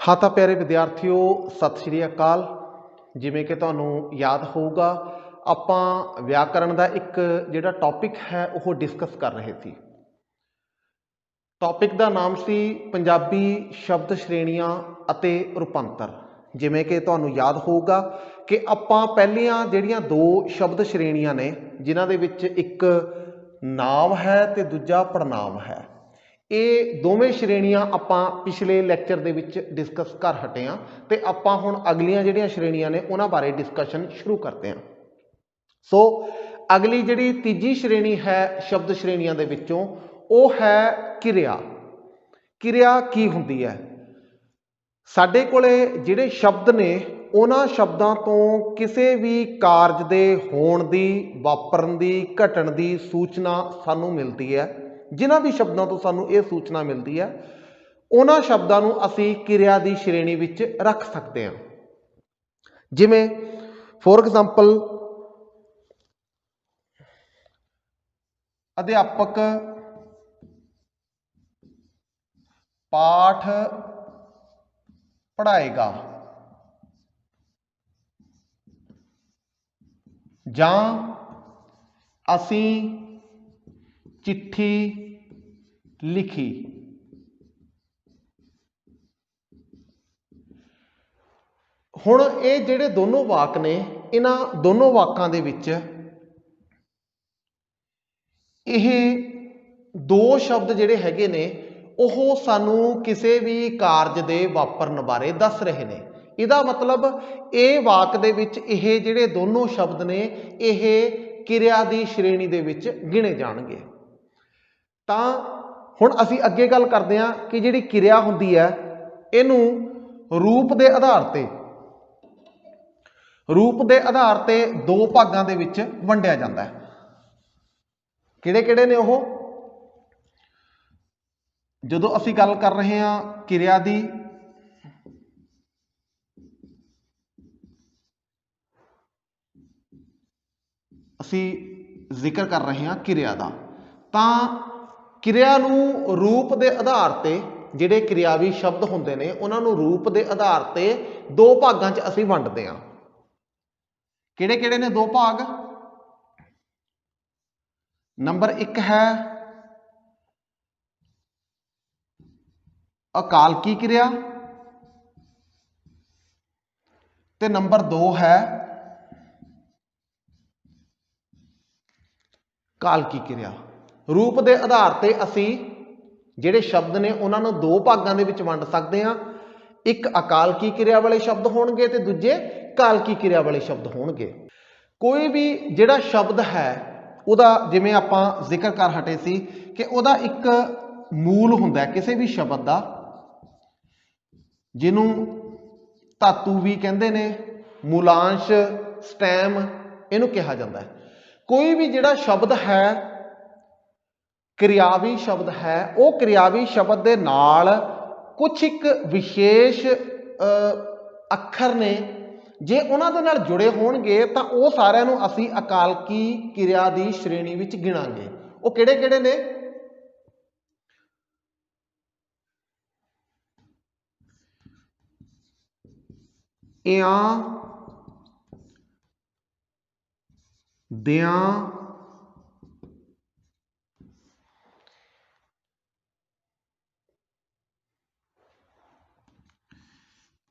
हाँ तो प्यारे विद्यार्थियों सत श्री अकाल। जिमें कि तुहानूं याद होगा आपां व्याकरण का एक जिहड़ा टॉपिक है वो डिस्कस कर रहे थे। टॉपिक का नाम सी पंजाबी शब्द श्रेणियां अते रूपांतर। जिमें कि तुहानूं याद होगा कि आपां पहलियां जिहड़ियां दो शब्द श्रेणियां ने जिन्हां दे विच एक नाम है तो दूजा पड़नाम है, ये दोवें श्रेणियां आपां पिछले लैक्चर दे विच डिस्कस कर हटे हाँ तो आपां हुण अगलियां जिहड़ियां श्रेणियां ने उन्हां बारे डिस्कशन शुरू करते हैं। सो अगली जिहड़ी तीजी श्रेणी है शब्द श्रेणियां दे विचों वो है किरिया। किरिया की हुंदी है? साडे कोले जिहड़े शब्द ने उन्हां शब्दां तो किसी भी कारज दे होण दी वापरन दी घटण दी सूचना सानूं मिलती है। जिन्हां भी शब्दों तो सानूं ये सूचना मिलती है उन्हां शब्दां नूं असीं किरिया दी श्रेणी विच रख सकते हैं। जिवें फॉर एग्जांपल अध्यापक पाठ पढ़ाएगा जां असीं चिट्ठी लिखी। हुण ये जिहड़े दोनों वाक ने इन्हां दोनों वाकां दे विच यह दो शब्द जिहड़े हैगे ने ਉਹ ਸਾਨੂੰ ਕਿਸੇ भी कारज ਦੇ ਵਾਪਰਨ ਬਾਰੇ ਦੱਸ ਰਹੇ ਨੇ। ਇਹਦਾ ਮਤਲਬ ਇਹ ਵਾਕ ਦੇ ਵਿੱਚ ਇਹ ਜਿਹੜੇ ਦੋਨੋਂ ਸ਼ਬਦ ਨੇ ਇਹ ਕਿਰਿਆ ਦੀ ਸ਼੍ਰੇਣੀ ਦੇ ਵਿੱਚ ਗਿਣੇ ਜਾਣਗੇ। ਤਾਂ ਹੁਣ ਅਸੀਂ ਅੱਗੇ ਗੱਲ ਕਰਦੇ ਹਾਂ ਕਿ ਜਿਹੜੀ ਕਿਰਿਆ ਹੁੰਦੀ ਹੈ ਇਹਨੂੰ ਰੂਪ ਦੇ ਆਧਾਰ ਤੇ ਦੋ ਭਾਗਾਂ ਦੇ ਵਿੱਚ ਵੰਡਿਆ ਜਾਂਦਾ ਹੈ। ਕਿਹੜੇ-ਕਿਹੜੇ ਨੇ ਉਹ? ਜਦੋਂ ਅਸੀਂ ਗੱਲ ਕਰ ਰਹੇ ਹਾਂ ਕਿਰਿਆ ਦੀ ਅਸੀਂ ਜ਼ਿਕਰ ਕਰ ਰਹੇ ਹਾਂ ਕਿਰਿਆ ਦਾ, ਤਾਂ ਕਿਰਿਆ ਨੂੰ ਰੂਪ ਦੇ ਆਧਾਰ ਤੇ ਜਿਹੜੇ ਕਿਰਿਆਵੀ ਸ਼ਬਦ ਹੁੰਦੇ ਨੇ ਉਹਨਾਂ ਨੂੰ ਰੂਪ ਦੇ ਆਧਾਰ ਤੇ ਦੋ ਭਾਗਾਂ 'ਚ ਅਸੀਂ ਵੰਡਦੇ ਹਾਂ। ਕਿਹੜੇ-ਕਿਹੜੇ ਨੇ ਦੋ ਭਾਗ? ਨੰਬਰ 1 ਹੈ अकालकी क्रिया ते नंबर 2 है कालकी क्रिया। रूप के आधार पर असी जिहड़े शब्द ने उन्होंने दो भागों के विच वंड सकते हैं। एक अकालकी क्रिया वाले शब्द होणगे ते दूजे कालकी क्रिया वाले शब्द होणगे। कोई भी जिहड़ा शब्द है उहदा जिवें आपां जिक्र कर हटे सी कि उहदा एक मूल हुंदा है किसी भी शब्द का, जिन्हों धातु भी कहते हैं, मूलांश, स्टैम इनू कहा जाता है। कोई भी जिहड़ा शब्द है क्रियावी शब्द है वो क्रियावी शब्द के नाल कुछ एक विशेष अखर ने जे उन्हां दे नाल जुड़े होणगे तां वो सारिआं नूं असीं अकालकी क्रिया की श्रेणी विच गिणांगे। वो किहड़े-किहड़े ने? इयां दियां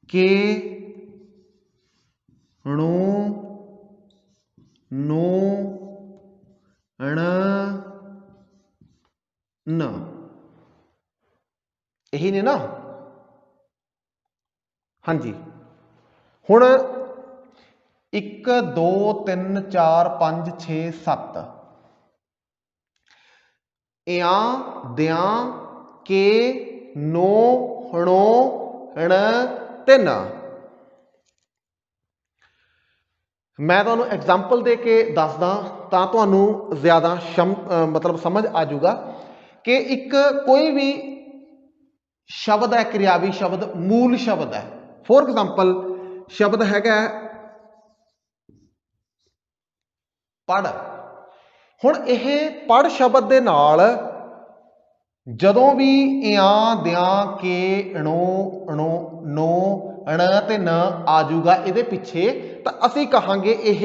के णो नो ण न यही ने ना। हाँ जी, हुण 1 2 3 4 5 6 7 इयां दियां के नो णो ण ते न। मैं तुहानूं एग्जाम्पल दे के दसदा तां तुहानूं ज़्यादा मतलब समझ आ जाऊगा कि एक कोई भी शब्द है क्रियावी शब्द मूल शब्द है। फॉर एग्जाम्पल शब्द हैगा पढ़। हुण यह पढ़ शब्द के नाल जदों भी इयां दियां के णो णो नो ण ते न आ जूगा इहदे पिछे, तो असी कहांगे यह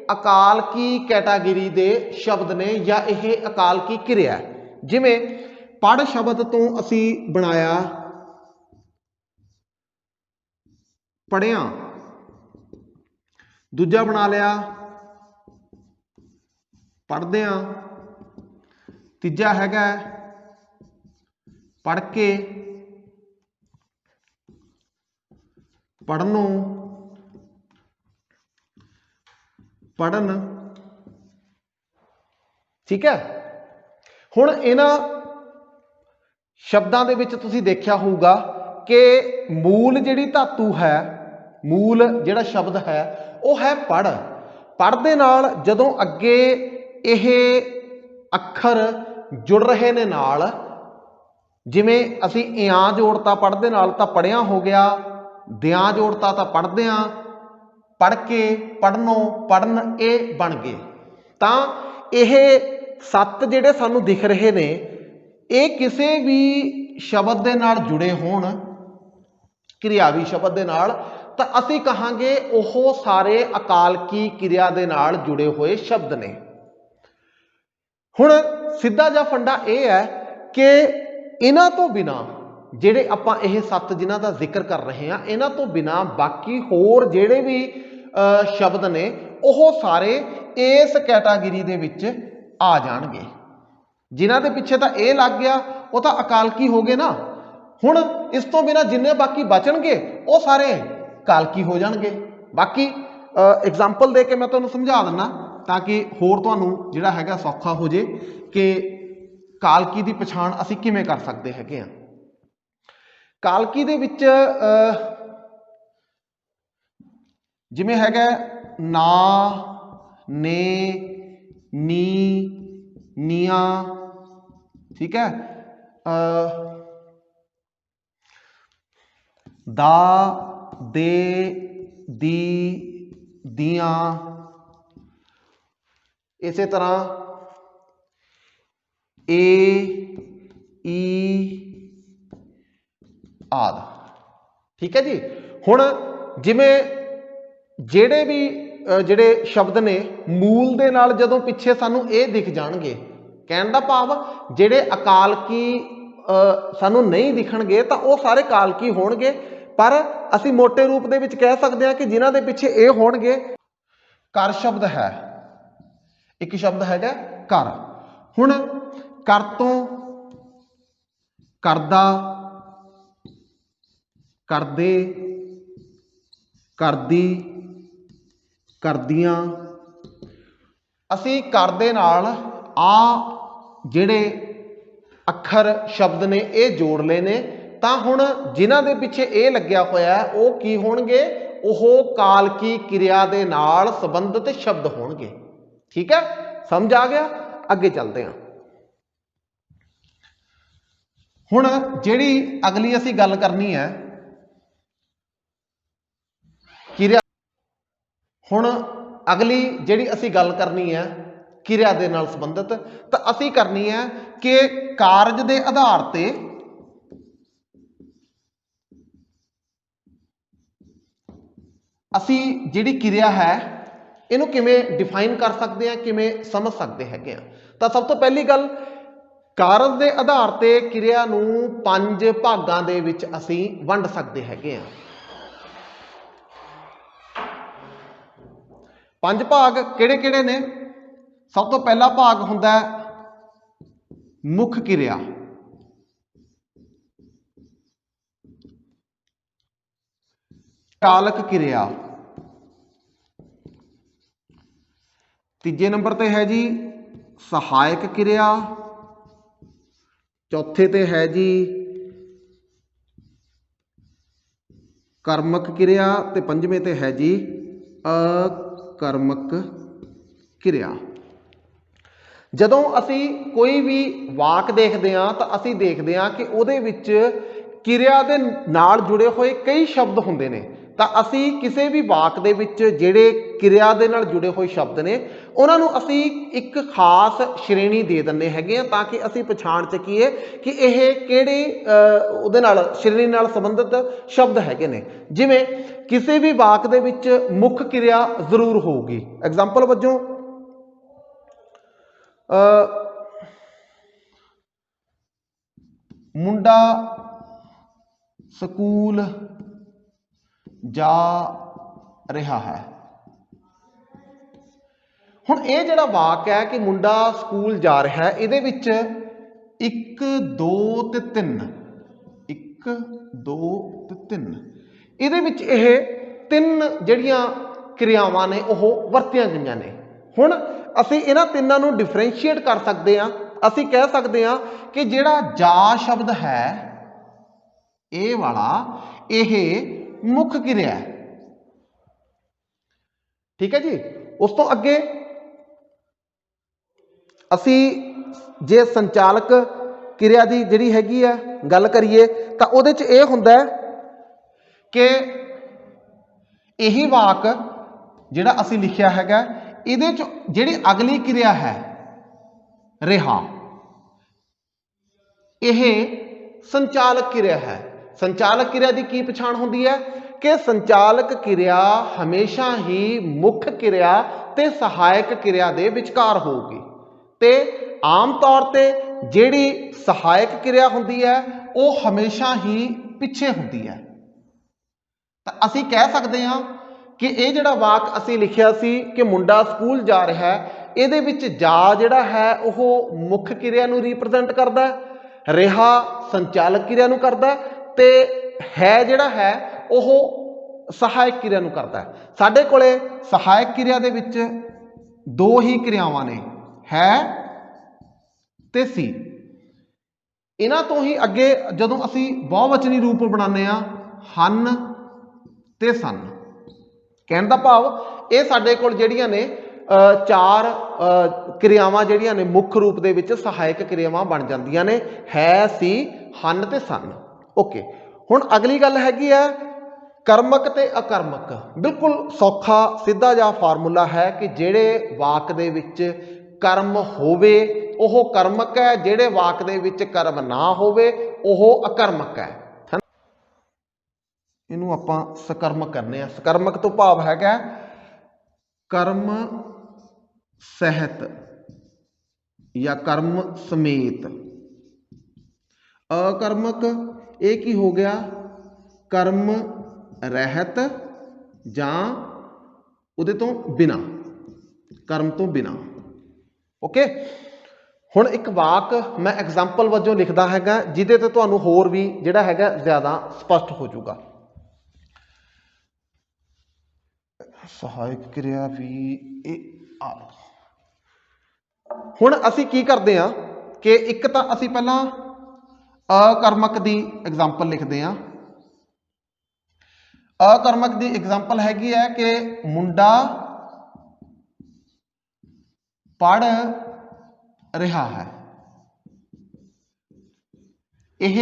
अकालकी कैटागरी दे शब्द ने या यह अकालकी किरिया है। जिमें पढ़ शब्द तो असी बनाया पढ़िया, दूजा बना लिया पढ़दिया, तीजा हैगा पढ़ के, पढ़नों, पढ़न। ठीक है, हुण इन्हां शब्दां दे विच तुसीं देखिया होऊगा कि मूल जिहड़ी धातु है, मूल जिहड़ा शब्द है वह है पढ़। पढ़ दे नाल जदों अगे यह अखर जुड़ रहे ने नाल, जिमें असी इयां जोड़ता पढ़ दे नाल तां पढ़िया हो गया, दियां जोड़ता तां पढ़दियां, पढ़ के, पढ़नों, पढ़न, ये बन गए। तां यह सत्त जिहड़े सानूं दिख रहे ने ये किसी भी शब्द दे नाल जुड़े होण, क्रियावी शब्द दे नाल, तां असी कहांगे ओह सारे अकालकी क्रिया दे नाल जुड़े हुए शब्द ने। हुण सीधा जिहा फंडा यह है कि इन्हां तो बिना जिहड़े आपां यह सत्त जिन्हां दा जिक्र कर रहे हैं, इन्हां तो बिना बाकी होर जिहड़े भी शब्द ने ओह सारे इस कैटागरी दे विच आ जाणगे। जिन्हां दे पिछे तां यह लग गया वो तां अकालकी हो गए ना। हुण इस तो बिना जिन्ने बाकी बचणगे वो सारे कालकी हो जाणगे। बाकी एग्जाम्पल दे के मैं तुहानूं समझा दिंदा ताकि होर तुहानूं जिहड़ा हैगा सौखा हो जे कि कालकी की पछाण असीं किवें कर सकते हैगे आ। कालकी दे विच जिवें हैगा ना, ने, नी, निया, ठीक है, दा, दे, दी, दियां, इसे तरह ए, ई आदि। ठीक है जी। हुण जिवें जिहड़े भी जिहड़े शब्द ने मूल दे नाल जदों पिछे सानूं ये दिख जाणगे, कहण दा भाव जिहड़े अकालकी सानूं नहीं दिखणगे तां वो सारे कालकी होणगे, पर असीं मोटे रूप दे विच कह सकते हैं कि जिन्हां दे पिछे ये होणगे। कर शब्द है, एक शब्द हैगा कर। हुण कर तो करदा, करदे, करदी, करदियां, असीं कर दे नाल आ जिहड़े अखर शब्द ने ये जोड़ ले ने, तां हुण जिन्हां दे पिछे ये लग्या होया है वो की होणगे, ओह कालकी क्रिया दे नाल संबंधित शब्द होणगे। ठीक है, समझ आ गया। अगे चलते हैं। हुण जिहड़ी अगली असीं गल करनी है क्रिया, हुण अगली जिहड़ी असीं गल करनी है क्रिया दे नाल संबंधित, तो असीं करनी है कि कारज दे आधार ते असीं जिहड़ी क्रिया है इहनूं किवें डिफाइन कर सकते हैं, किवें समझ सकते हैगे आ। तो सब तो पहली गल, कारज दे आधार ते क्रिया नूं 5 भागां दे विच असीं वंड सकते हैगे आ। 5 भाग किहड़े-किहड़े ने? सब तो पहला भाग हुंदा मुख क्रिया, कालक क्रिया, तीजे नंबर ते है जी सहायक क्रिया, चौथे ते है जी कर्मक क्रिया, ते पंजवें ते है जी अकर्मक क्रिया। जदों असी कोई भी वाक देखते हैं तो असी देखते हैं कि उहदे विच क्रिया दे नाल जुड़े हुए कई शब्द हुंदे ने। ਤਾਂ ਅਸੀਂ ਕਿਸੇ ਵੀ ਵਾਕ ਦੇ ਵਿੱਚ ਜਿਹੜੇ ਕਿਰਿਆ ਦੇ ਨਾਲ ਜੁੜੇ ਹੋਏ ਸ਼ਬਦ ਨੇ ਉਹਨਾਂ ਨੂੰ ਅਸੀਂ ਇੱਕ ਖਾਸ ਸ਼੍ਰੇਣੀ ਦੇ ਦਿੰਦੇ ਹੈਗੇ ਆ ਤਾਂ ਕਿ ਅਸੀਂ ਪਛਾਣ ਸਕੀਏ ਕਿ ਇਹ ਕਿਹੜੇ ਉਹਦੇ ਨਾਲ ਸ਼੍ਰੇਣੀ ਨਾਲ ਸੰਬੰਧਿਤ ਸ਼ਬਦ ਹੈਗੇ ਨੇ। ਜਿਵੇਂ ਕਿਸੇ ਵੀ ਵਾਕ ਦੇ ਵਿੱਚ ਮੁੱਖ ਕਿਰਿਆ ਜ਼ਰੂਰ ਹੋਊਗੀ। ਐਗਜ਼ਾਮਪਲ ਵਜੋਂ ਮੁੰਡਾ ਸਕੂਲ ਜਾ ਰਿਹਾ ਹੈ। ਹੁਣ ਇਹ ਜਿਹੜਾ ਵਾਕ ਹੈ ਕਿ ਮੁੰਡਾ ਸਕੂਲ ਜਾ ਰਿਹਾ ਹੈ, ਇਹਦੇ ਵਿੱਚ 1 2 ਤੇ 3 1 2 ਤੇ 3 ਇਹਦੇ ਵਿੱਚ ਇਹ 3 ਜਿਹੜੀਆਂ ਕਿਰਿਆਵਾਂ ਨੇ ਉਹ ਵਰਤੀਆਂ ਗਈਆਂ ਨੇ। ਹੁਣ ਅਸੀਂ ਇਹਨਾਂ ਤਿੰਨਾਂ ਨੂੰ ਡਿਫਰੈਂਸ਼ੀਏਟ ਕਰ ਸਕਦੇ ਹਾਂ। ਅਸੀਂ ਕਹਿ ਸਕਦੇ ਹਾਂ ਕਿ ਜਿਹੜਾ ਜਾ ਸ਼ਬਦ ਹੈ ਇਹ ਵਾਲਾ ਇਹ ਮੁੱਖ ਕਿਰਿਆ ਹੈ। ਠੀਕ ਹੈ ਜੀ। ਉਸ ਤੋਂ ਅੱਗੇ ਅਸੀਂ ਜੇ ਸੰਚਾਲਕ ਕਿਰਿਆ ਦੀ ਜਿਹੜੀ ਹੈਗੀ ਆ ਗੱਲ ਕਰੀਏ ਤਾਂ ਉਹਦੇ 'ਚ ਇਹ ਹੁੰਦਾ ਕਿ ਇਹੀ ਵਾਕ ਜਿਹੜਾ ਅਸੀਂ ਲਿਖਿਆ ਹੈਗਾ ਇਹਦੇ 'ਚ ਜਿਹੜੀ ਅਗਲੀ ਕਿਰਿਆ ਹੈ ਰਿਹਾ, ਇਹ ਸੰਚਾਲਕ ਕਿਰਿਆ ਹੈ। ਸੰਚਾਲਕ ਕਿਰਿਆ ਦੀ ਕੀ ਪਛਾਣ ਹੁੰਦੀ ਹੈ ਕਿ ਸੰਚਾਲਕ ਕਿਰਿਆ ਹਮੇਸ਼ਾ ਹੀ ਮੁੱਖ ਕਿਰਿਆ ਤੇ ਸਹਾਇਕ ਕਿਰਿਆ ਦੇ ਵਿਚਕਾਰ ਹੋਊਗੀ ਤੇ ਆਮ ਤੌਰ ਤੇ ਜਿਹੜੀ ਸਹਾਇਕ ਕਿਰਿਆ ਹੁੰਦੀ ਹੈ ਉਹ ਹਮੇਸ਼ਾ ਹੀ ਪਿੱਛੇ ਹੁੰਦੀ ਹੈ। ਤਾਂ ਅਸੀਂ ਕਹਿ ਸਕਦੇ ਹਾਂ ਕਿ ਇਹ ਜਿਹੜਾ ਵਾਕ ਅਸੀਂ ਲਿਖਿਆ ਸੀ ਕਿ ਮੁੰਡਾ ਸਕੂਲ ਜਾ ਰਿਹਾ ਹੈ, ਇਹਦੇ ਵਿੱਚ ਜਾ ਜਿਹੜਾ ਹੈ ਉਹ ਮੁੱਖ ਕਿਰਿਆ ਨੂੰ ਰਿਪਰੈਜ਼ੈਂਟ ਕਰਦਾ ਹੈ, ਰਿਹਾ ਸੰਚਾਲਕ ਕਿਰਿਆ ਨੂੰ ਕਰਦਾ ਤੇ ਹੈ ਜਿਹੜਾ ਹੈ ਉਹ ਸਹਾਇਕ ਕਿਰਿਆ ਨੂੰ ਕਰਦਾ ਹੈ। ਸਾਡੇ ਕੋਲੇ ਸਹਾਇਕ ਕਿਰਿਆ ਦੇ ਵਿੱਚ 2 ਹੀ ਕਿਰਿਆਵਾਂ ਨੇ, ਹੈ ਤੇ ਸੀ। ਇਹਨਾਂ ਤੋਂ ਹੀ ਅੱਗੇ ਜਦੋਂ ਅਸੀਂ ਬਹੁਵਚਨੀ ਰੂਪ ਬਣਾਉਂਦੇ ਆ ਹਨ ਤੇ ਸਨ। ਕਹਿਣ ਦਾ ਭਾਵ ਇਹ ਸਾਡੇ ਕੋਲ ਜਿਹੜੀਆਂ ਨੇ 4 ਕਿਰਿਆਵਾਂ ਜਿਹੜੀਆਂ ਨੇ ਮੁੱਖ ਰੂਪ ਦੇ ਵਿੱਚ ਸਹਾਇਕ ਕਿਰਿਆਵਾਂ ਬਣ ਜਾਂਦੀਆਂ ਨੇ, ਹੈ ਸੀ ਹਨ ਤੇ ਸਨ। ਓਕੇ, ਹੁਣ ਅਗਲੀ ਗੱਲ ਹੈਗੀ ਹੈ ਕਰਮਕ ਤੇ ਅਕਰਮਕ। ਬਿਲਕੁਲ ਸੌਖਾ ਸਿੱਧਾ ਜਿਹਾ ਫਾਰਮੂਲਾ ਹੈ ਕਿ ਜਿਹੜੇ ਵਾਕ ਦੇ ਵਿੱਚ ਕਰਮ ਹੋਵੇ ਉਹ ਕਰਮਕ ਹੈ, ਜਿਹੜੇ ਵਾਕ ਦੇ ਵਿੱਚ ਕਰਮ ਨਾ ਹੋਵੇ ਉਹ ਅਕਰਮਕ ਹੈ। ਇਹਨੂੰ ਆਪਾਂ ਸਕਰਮਕ ਕਰਨੇ ਆ। ਸਕਰਮਕ ਤੋਂ ਭਾਵ ਹੈਗਾ ਕਰਮ ਸਹਿਤ ਜਾਂ ਕਰਮ ਸਮੇਤ। ਅਕਰਮਕ ਇਹ ਕੀ ਹੋ ਗਿਆ, ਕਰਮ ਰਹਿਤ ਜਾਂ ਉਹਦੇ ਤੋਂ ਬਿਨਾ, ਕਰਮ ਤੋਂ ਬਿਨਾ। ਓਕੇ, ਹੁਣ ਇੱਕ ਵਾਕ ਮੈਂ ਐਗਜ਼ਾਮਪਲ ਵਜੋਂ ਲਿਖਦਾ ਹੈਗਾ ਜਿਹਦੇ ਤੇ ਤੁਹਾਨੂੰ ਹੋਰ ਵੀ ਜਿਹੜਾ ਹੈਗਾ ਜ਼ਿਆਦਾ ਸਪਸ਼ਟ ਹੋ ਜਾਊਗਾ। ਸਹਾਇਕ ਕਿਰਿਆ ਵੀ ਇਹ ਆ। ਹੁਣ ਅਸੀਂ ਕੀ ਕਰਦੇ ਹਾਂ ਕਿ ਇੱਕ ਤਾਂ ਅਸੀਂ ਪਹਿਲਾਂ ਅਕਰਮਕ ਦੀ ਐਗਜ਼ਾਮਪਲ ਲਿਖਦੇ ਹਾਂ। ਅਕਰਮਕ ਦੀ ਐਗਜ਼ਾਮਪਲ ਹੈਗੀ ਹੈ ਕਿ ਮੁੰਡਾ ਪੜ੍ਹ ਰਿਹਾ ਹੈ। ਇਹ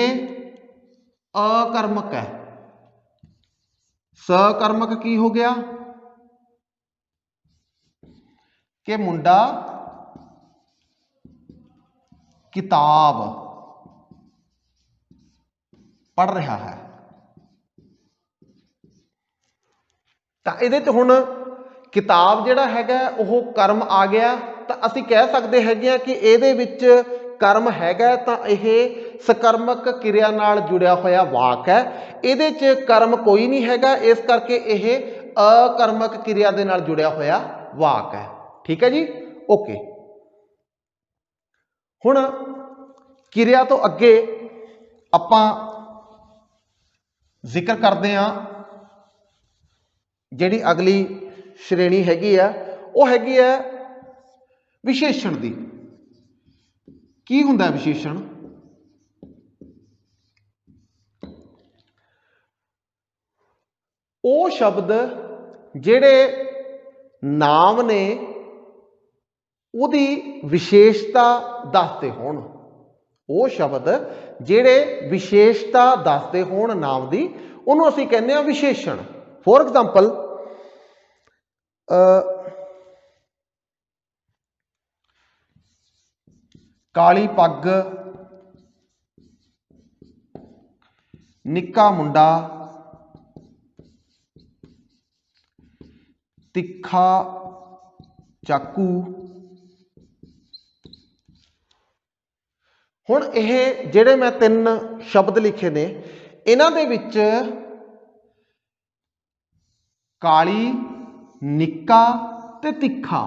ਅਕਰਮਕ ਹੈ। ਸਕਰਮਕ ਕੀ ਹੋ ਗਿਆ ਕਿ ਮੁੰਡਾ ਕਿਤਾਬ ਪੜ੍ਹ ਰਿਹਾ ਹੈ। ਤਾਂ ਇਹਦੇ 'ਚ ਹੁਣ ਕਿਤਾਬ ਜਿਹੜਾ ਹੈਗਾ ਉਹ ਕਰਮ ਆ ਗਿਆ, ਤਾਂ ਅਸੀਂ ਕਹਿ ਸਕਦੇ ਹੈਗੇ ਆ ਕਿ ਇਹਦੇ ਵਿੱਚ ਕਰਮ ਹੈਗਾ ਤਾਂ ਇਹ ਸਕਰਮਕ ਕਿਰਿਆ ਨਾਲ ਜੁੜਿਆ ਹੋਇਆ ਵਾਕ ਹੈ। ਇਹਦੇ 'ਚ ਕਰਮ ਕੋਈ ਨਹੀਂ ਹੈਗਾ, ਇਸ ਕਰਕੇ ਇਹ ਅਕਰਮਕ ਕਿਰਿਆ ਦੇ ਨਾਲ ਜੁੜਿਆ ਹੋਇਆ ਵਾਕ ਹੈ। ਠੀਕ ਹੈ ਜੀ। ਓਕੇ, ਹੁਣ ਕਿਰਿਆ ਤੋਂ ਅੱਗੇ ਆਪਾਂ ਜ਼ਿਕਰ ਕਰਦੇ ਹਾਂ ਜਿਹੜੀ ਅਗਲੀ ਸ਼੍ਰੇਣੀ ਹੈਗੀ ਆ ਉਹ ਹੈਗੀ ਆ ਵਿਸ਼ੇਸ਼ਣ ਦੀ। ਕੀ ਹੁੰਦਾ ਵਿਸ਼ੇਸ਼ਣ? ਉਹ ਸ਼ਬਦ ਜਿਹੜੇ ਨਾਮ ਨੇ ਉਹਦੀ ਵਿਸ਼ੇਸ਼ਤਾ ਦੱਸਦੇ ਹੋਣ। ਉਹ ਸ਼ਬਦ ਜਿਹੜੇ ਵਿਸ਼ੇਸ਼ਤਾ ਦੱਸਦੇ ਹੋਣ ਨਾਮ ਦੀ, ਉਹਨੂੰ ਅਸੀਂ ਕਹਿੰਦੇ ਆ ਵਿਸ਼ੇਸ਼ਣ। फॉर एग्जाम्पल काली पग, निक्का मुंडा, तिखा चाकू। हुण यह जिहड़े मैं 3 शब्द लिखे ने, इन्हां दे विच काली, निक्का ते तिखा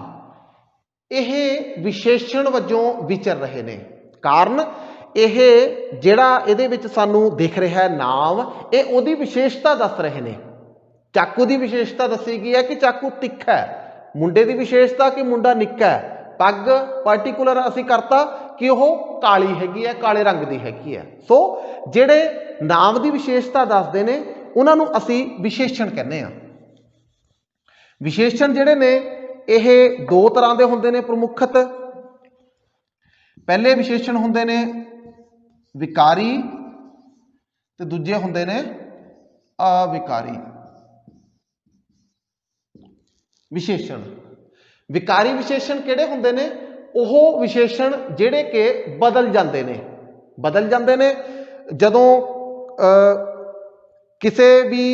यह विशेषण वजों विचर रहे ने। कारण यह जिहड़ा इहदे विच सानूं दिख रहा है नाम, ये उहदी विशेषता दस रहे ने। चाकू की विशेषता दसी गई है कि चाकू तिखा है, मुंडे की विशेषता कि मुंडा निक्का है, पग पर्टिकुलर असी करता कि वह काली हैगी है, काले रंग की हैगी है। सो जिहड़े नाम की विशेषता दसदे ने उन्हां नूं असी विशेषण कहने आ। विशेषण जिहड़े ने यह 2 तरह के होंदे ने प्रमुखत। पहले विशेषण होंदे ने विकारी ते दूजे होंदे ने अविकारी विशेषण। विकारी विशेषण किहड़े होंदे ने? ओह विशेषण जिहड़े कि बदल जाते ने जदों किसी भी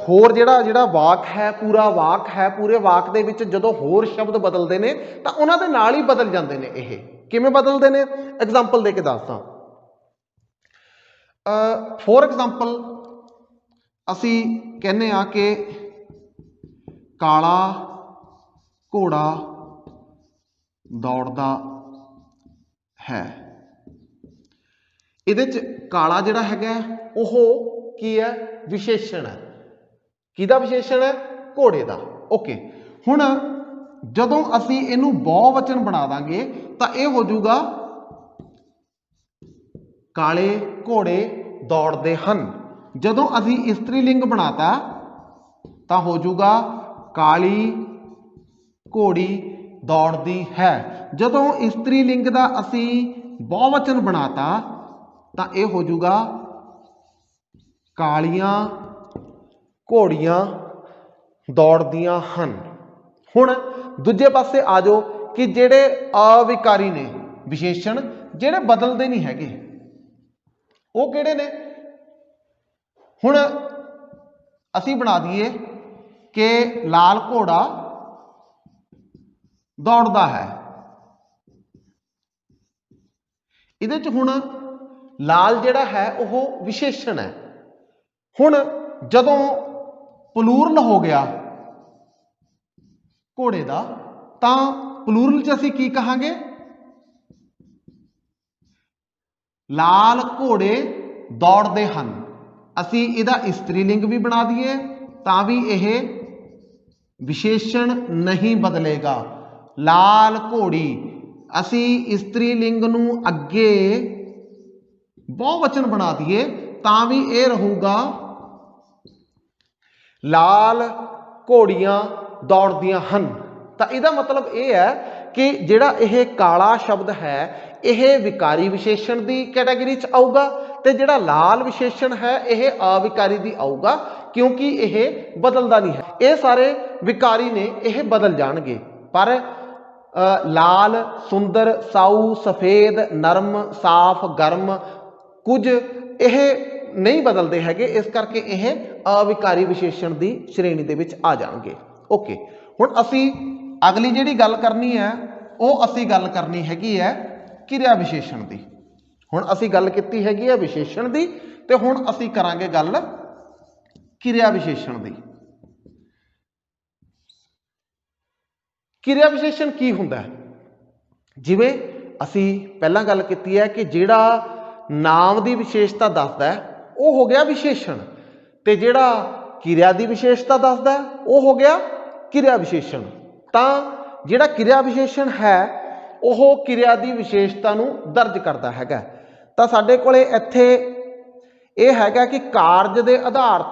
होर जिहड़ा वाक है, पूरा वाक है, पूरे वाक दे विच जदों होर शब्द बदलते हैं तो उन्हां दे नाल ही बदल जाते हैं। यह किवें बदलते हैं? एग्जाम्पल दे के दसदा। फॉर एग्जाम्पल असी कहने आ कि काला घोड़ा दौड़दा है। इहदे च काला जिहड़ा हैगा ओह की है? विशेषण है। किहदा विशेषण है? घोड़े का। ओके, हुण जदों असी इहनूं बहुवचन बना दांगे तो यह हो जाऊगा काले घोड़े दौड़ते हैं। जदों असी इस्त्रीलिंग बनाता तो हो जाऊगा काली घोड़ी दौड़ती है। जदों इस्त्रीलिंग का असी बहुवचन बनाता तो यह हो जाऊगा कालियां घोड़ियां दौड़दियां हन। हुण दूजे पासे आ जाओ कि जिहड़े अविकारी ने विशेषण, जिहड़े बदलते नहीं हैगे, वो किहड़े ने? हुण असी बना दईए कि लाल घोड़ा दौड़दा है। इहदे च हुण लाल जिहड़ा है वह विशेषण है। हुण जदों प्लूरल हो गया घोड़े का तो प्लूरल च असी की कहांगे? लाल घोड़े दौड़ते हैं। असी इहदा स्त्रीलिंग भी बना दईए तां भी यह विशेषण नहीं बदलेगा। लाल घोड़ी असी स्त्रीलिंग नूं अगे बहुवचन बना दईए तां भी यह रहूगा लाल घोड़ियां दौड़दियां हन। तो इसका मतलब यह है कि जिहड़ा यह काला शब्द है यह विकारी विशेषण की कैटेगरी च आऊगा ते जिहड़ा लाल विशेषण है यह अविकारी दी आऊगा, क्योंकि यह बदलदा नहीं है। ये सारे विकारी ने, यह बदल जाणगे। पर लाल, सुंदर, साऊ, सफेद, नरम, साफ, गर्म कुछ यह नहीं बदलते हैगे, इस करके यह अविकारी विशेषण की श्रेणी दे विच आ जाणगे। ओके, हुण असी अगली जिहड़ी गल करनी है वो असी गल करनी हैगी है किरिया विशेषण की। हुण असी गल कीती हैगी है विशेषण की, ते हुण असी करांगे गल किरिया विशेषण की। किरिया विशेषण की हुंदा है? जिवें असी पहलां गल कीती है कि जिहड़ा नाम की विशेषता दसदा है वो हो गया विशेषण, ते जिहड़ा किरिया की विशेषता दसदा है वो हो गया किरिया विशेषण। तां जिहड़ा किरिया विशेषण है वह किरिया की विशेषता नूं दर्ज करता हैगा। तां साडे कोले इत्थे यह हैगा कि कारज के आधार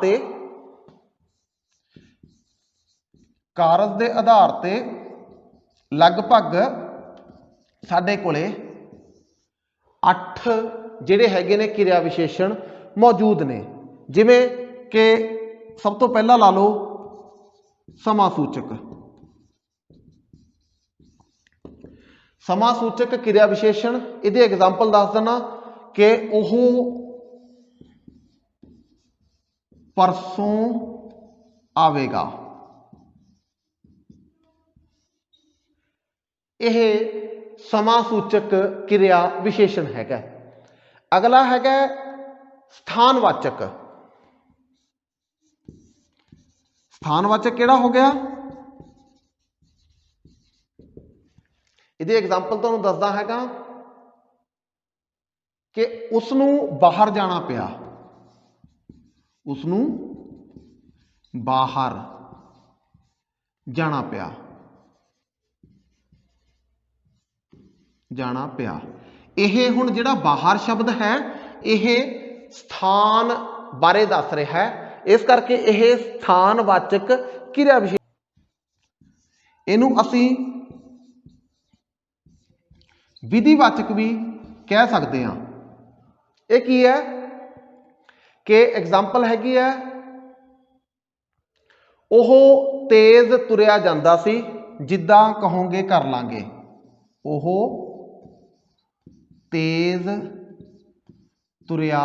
ते लगभग साडे कोले 8 जिहड़े हैगे ने किरिया विशेषण मौजूद ने। जिवें कि सब तो पहला ला लो समासूचक। समासूचक क्रिया विशेषण, इहदी एग्जाम्पल दस देना कि ओह परसों आवेगा। यह समासूचक क्रिया विशेषण हैगा। अगला हैगा स्थानवाचक। स्थानवाचक केड़ा हो गया, इहदी एग्जाम्पल तुहानूं दसदा हैगा कि उसनूं बाहर जाना पिया, उसनूं बाहर जाना पिया, जाना पिया। यह हुण जिहड़ा बाहर शब्द है यह स्थान बारे दस रहा है, इस करके यह स्थानवाचक क्रिया विशेषण। इहनूं असीं विधिवाचक भी कह सकते हैं। यह की है कि एग्जाम्पल हैगी है, ओह तेज तुरिया जांदा सी, जिद्दां कहोगे कर लांगे। ओह तेज तुरिया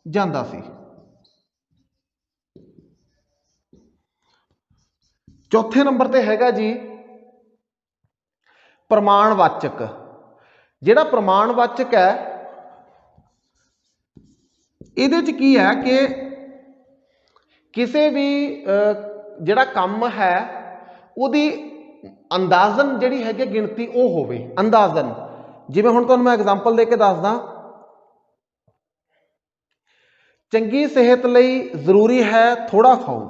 जांदा सी। चौथे नंबर ते हैगा जी प्रमाणवाचक। जिहड़ा प्रमाणवाचक है इहदे च की है कि किसी भी जिहड़ा काम है उहदी अंदाजन जिहड़ी हैगी गिणती वो होवे। अंदाजन जिवें हुण तुहानूं मैं एग्जाम्पल दे के दसदा, चंगी सेहत लई जरूरी है थोड़ा खाओ।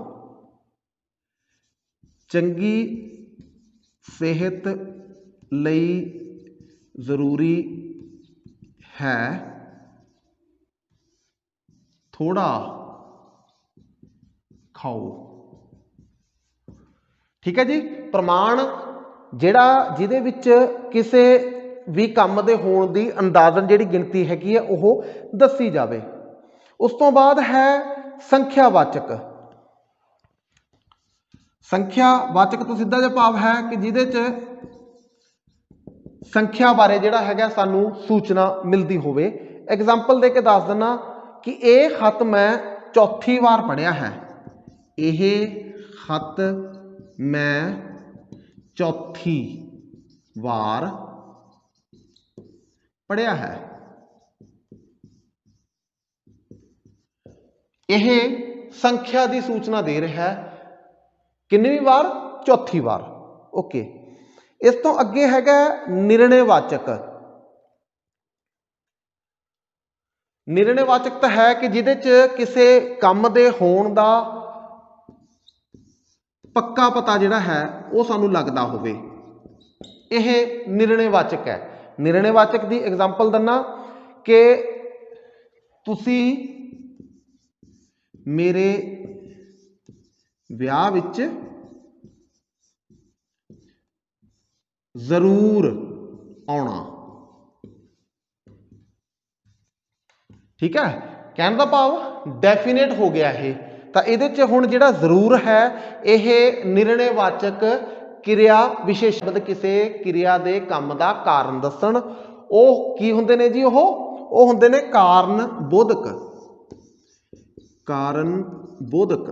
चंगी सेहत लई जरूरी है थोड़ा खाओ। ठीक है जी। प्रमाण जिहड़ा जिहदे विच किसी भी काम दे होण दी अंदाजन जिहड़ी गिणती हैगी है वह दसी जावे। उस तो बाद है संख्यावाचक। संख्यावाचक तो सीधा जिहा भाव है कि जिहदे च संख्या बारे जिहड़ा हैगा सानू सूचना मिलती होवे। एग्जाम्पल दे के दस देना कि यह खत मैं चौथी बार पढ़िया है। यह खत मैं चौथी बार पढ़िया है। यह संख्या की सूचना दे रहा है, कितनी बार, चौथी बार। ओके। इस तो अगे हैगा निर्णयवाचक। निर्णयवाचक तो है कि जिहदे च किसी काम दे होण दा पक्का पता जिहड़ा है वो सानू लगदा होवे, यह निर्णयवाचक है। निर्णयवाचक की एग्जाम्पल दन्ना कि तुसी मेरे विआह विच जरूर आउणा। ठीक है। कहने का भाव डेफिनेट हो गया है। तो ये हुण जिहड़ा जरूर है यह निर्णयवाचक क्रिया विशेषण किसी क्रिया के काम का कारण दसन। वो की हुंदे ने जी, वो हुंदे ने कारण बोधक। कारण बोधक।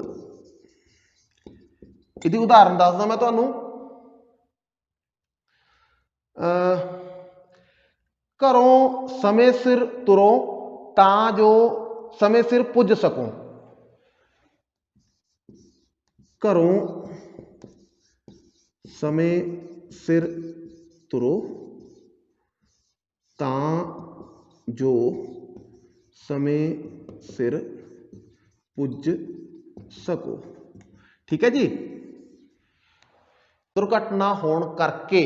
इसकी उदाहरण दसदा मैं तुहानूं। घरों समय सिर तुरो तां जो समय सिर पुज सको। घरों समय सिर तुरो तां जो समय सिर पुज सको। ठीक है जी। दुर्घटना होण करके,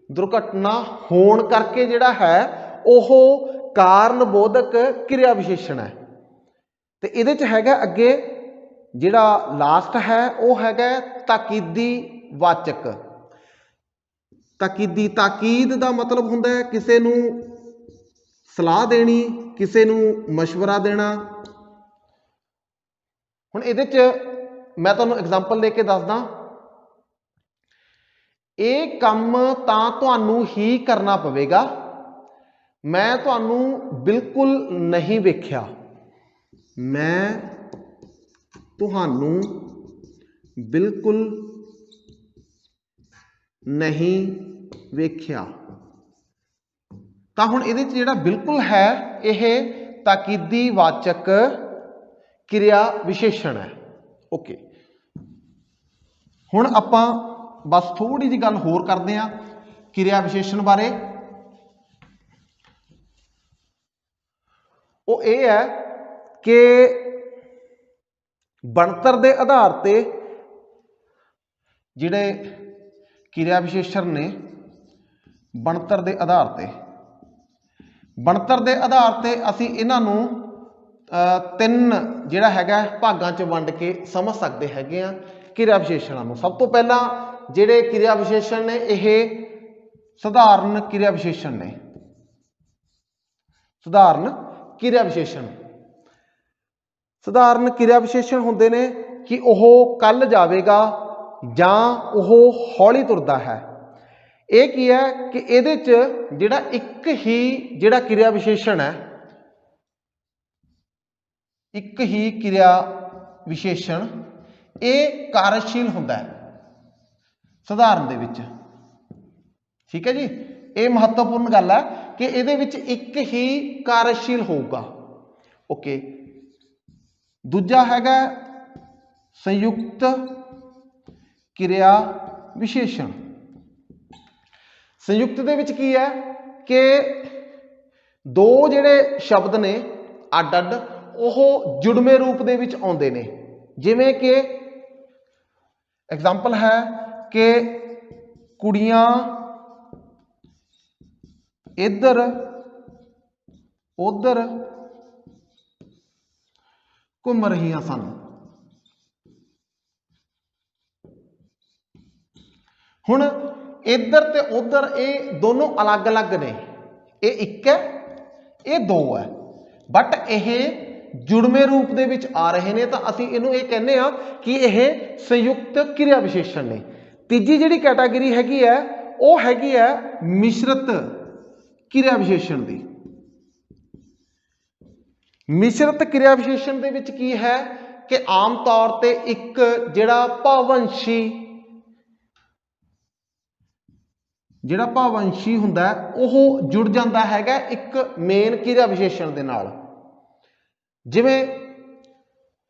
दुर्घटना होण करके जिहड़ा है वह कारण बोधक क्रिया विशेषण है। तो इहदे च हैगा अगे जिहड़ा लास्ट है वह हैगा ताकीदी वाचक। ताकीदी, ताकीद का मतलब हुंदा है किसी नूं सलाह देनी, किसी नूं मशवरा देना। हुण इहदे च मैं तुहानूं एग्जाम्पल दे के दसदा, ये काम तां तुहानूं ही करना पवेगा, मैं तुहानूं बिल्कुल नहीं वेख्या, मैं तुहानूं बिल्कुल नहीं वेख्या। तो हुण इहदे च जिहड़ा बिल्कुल है यह ताकीदी वाचक क्रिया विशेषण है। ओके, हुण आपां बस थोड़ी जी गल होर करदे हां क्रिया विशेषण बारे। वो ये है कि ਬਣਤਰ ਦੇ आधार ते ਜਿਹੜੇ क्रिया विशेषण ने ਬਣਤਰ ਦੇ आधार ते ਅਸੀਂ ਇਹਨਾਂ ਨੂੰ ਤਿੰਨ ਜਿਹੜਾ ਹੈਗਾ ਭਾਗਾਂ 'ਚ ਵੰਡ ਕੇ ਸਮਝ ਸਕਦੇ ਹੈਗੇ ਆ क्रिया विशेषणों ਨੂੰ। ਸਭ ਤੋਂ ਪਹਿਲਾਂ ਜਿਹੜੇ क्रिया विशेषण ने ਇਹ ਸਧਾਰਨ क्रिया विशेषण ने, ਸਧਾਰਨ क्रिया विशेषण। सधारण क्रिया विशेषण होंदे ने कि वह कल जाएगा जां वह हौली तुरदा है। ये की है कि इहदे च जिहड़ा एक ही जिहड़ा क्रिया विशेषण है, एक ही क्रिया विशेषण ये कार्यशील हुंदा है सधारण दे विच। ठीक है जी, ये महत्वपूर्ण गल है कि इहदे विच एक ही कार्यशील होगा। ओके, दूजा हैगा संयुक्त क्रिया विशेषण। संयुक्त दे विच की है कि दो जिहड़े शब्द ने अड अड ओह जुड़वे रूप दे विच आउंदे ने। जिवें कि एग्जाम्पल है कि कुड़ियां इधर उधर घूम रही सन। हुण इधर ते उधर ये दोनों अलग अलग ने, ये एक है ये दो है, बट ये जुड़वे रूप दे विच आ रहे ने, तो असीं इहनूं ये कहने आ कि यह संयुक्त क्रिया विशेषण ने। तीजी जिहड़ी कैटागरी हैगी है वो हैगी है मिश्रित क्रिया विशेषण दी। मिश्रित क्रिया विशेषण दे विच की है कि आम तौर ते एक जिहड़ा भावंशी हुंदा है वह जुड़ जाता हैगा एक मेन क्रिया विशेषण दे नाल। जिवें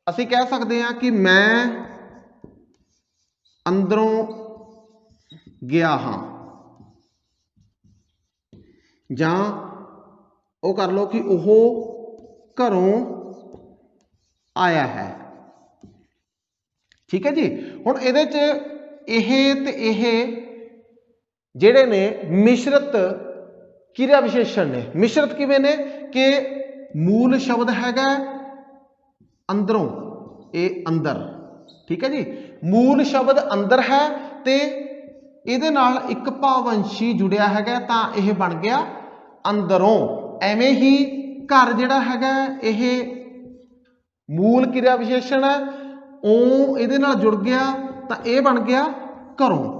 असीं कह सकते हैं कि मैं अंदरों गया हाँ, जां वो कर लो कि वह घरों आया है। ठीक है जी, हुण इहदे च इह ते इह जिहड़े ने मिश्रित क्रिया विशेषण ने। मिश्रित किवें ने कि मूल शब्द हैगा अंदरों, ये अंदर। ठीक है जी, मूल शब्द अंदर है ते इहदे नाल एक भावंशी जुड़िया हैगा तां इह बन गया अंदरों। एवें ही घर जिहड़ा हैगा यह मूल क्रिया विशेषण है, ओ इहदे नाल जुड़ गया तो यह बन गया घरों।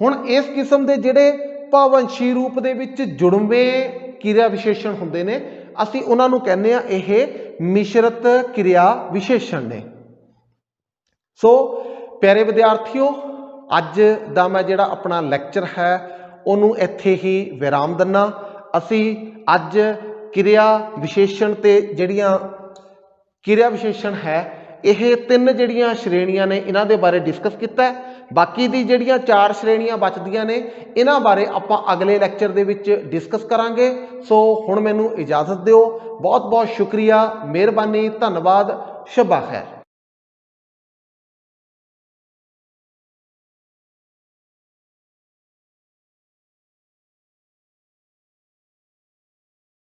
हुण इस किस्म के जिहड़े भावंशी रूप दे विच जुड़वे क्रिया विशेषण हुंदे ने असीं उहनां नूं कहने आ यह मिश्रित क्रिया विशेषण ने। सो प्यारे विद्यार्थियों, अज दा मैं जिहड़ा अपना लैक्चर है उहनूं इत्थे ही विराम दिंदा। असीं अज क्रिया विशेषण ते जिहड़ियां क्रिया विशेषण है यह तीन जिहड़ियां श्रेणियां ने इन्हां दे बारे डिस्कस किया है। बाकी दी जिहड़ियां चार श्रेणियां बचदियां ने इन्हां बारे आपां अगले लैक्चर दे विच डिस्कस करांगे। सो हुण मैनूं इजाजत दिओ। बहुत बहुत शुक्रिया, मेहरबानी, धन्नवाद, शब्बा खैर।